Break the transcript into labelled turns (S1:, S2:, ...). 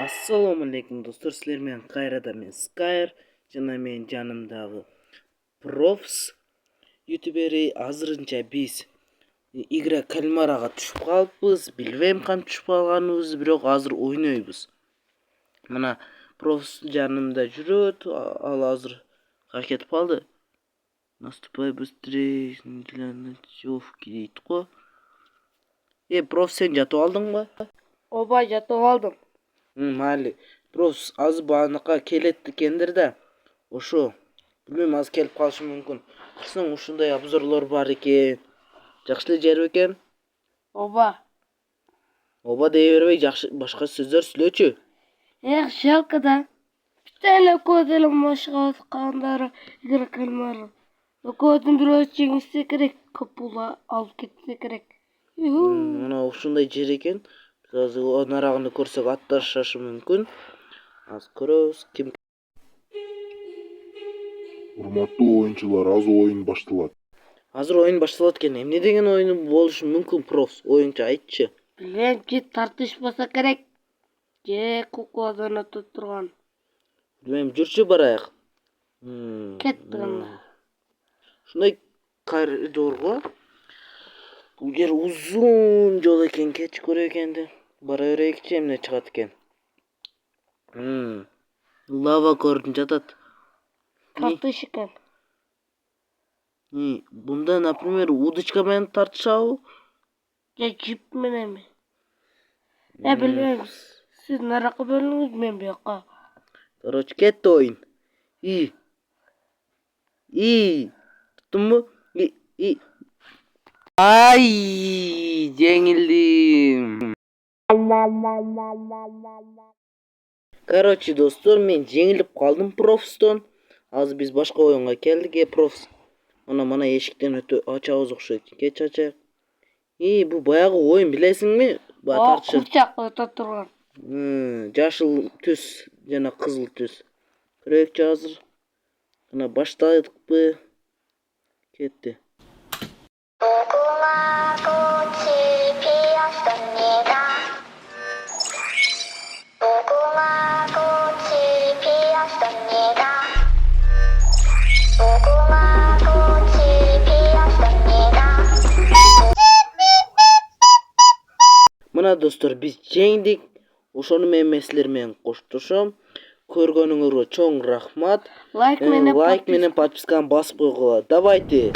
S1: Assalomu alaykum do'stlar, sizlar men qayrada men Skyr jana men janimdagi Profs youtuberi. Азырынча biz игра кальмарага түшүп калыппыз. Билбейм кантип түшүп калганыбызды, бирок азыр ойнойбуз. Мына Profs жанымда жүрөт, ал азыр кетип калды. Наступай быстрее, для ночевки дейт го. Profs, сен жатып алдыңбы?
S2: Ооба, жатып алдым.
S1: Майли. Profs азыр банакка келет экендир да. Ошо билбейм, азыр келип калышы мүмкүн. Кырсаң ушундай обзорлор бар экен. Жакшы эле жер экен.
S2: Ооба.
S1: Ооба дей бербей, жакшы башка сөздөр сүйлөчү.
S2: Жалко да. Бителе көдөлүм башка аткандары игра кальмар. Көдүн бирөө жеңсе керек, көп пул алып кетсе керек.
S1: Мына ушундай жер экен. Биз азыр нарагында көрсөк атташашы мүмкүн. Азыр көрөбүз ким.
S3: Урматтуу оюнчулар, азыр оюн башталат.
S1: Азыр оюн башталат экен. Эмне деген оюн болушу мүмкүн, Profs? Оюнчу айтчы.
S2: Билем, же тартыш болсо керек. Же кукладан өтүп турган.
S1: Билбейм, жүрчү барайык.
S2: Кетти анда.
S1: Ушундай коридорго. Бул жер узун жол экен, кетип көрө экенди. Бара берейикчи, эмне чыгат экен. Лава көрүнүп жатат.
S2: Тартыш экен.
S1: Бунда, например, удочка менен тартышабы?
S2: Же жип мененби? Билбейм. Сиз наракка бөлүңүз, мен бияка.
S1: Короче, кетти оюн. Туттумбу? Ай, жеңилдим. Короче, достор, мен жеңилип калдым Profs'тон. Азыр биз башка оюнга келдик. Profs, мана эшиктен ачабыз окшойт. Кеч ачайык. Бул баягы оюн, билесиңби?
S2: Курчак өтө турган.
S1: Жашыл түс жана кызыл түс. Көрөйүкчү азыр. Мына баштадыкпы? Кетти. Мына достор, биз жеңдик. Ошону мен силер менен коштошом. Көргөнүңөргө чоң рахмат. Лайк менен подписканы басып койгула. Давайте.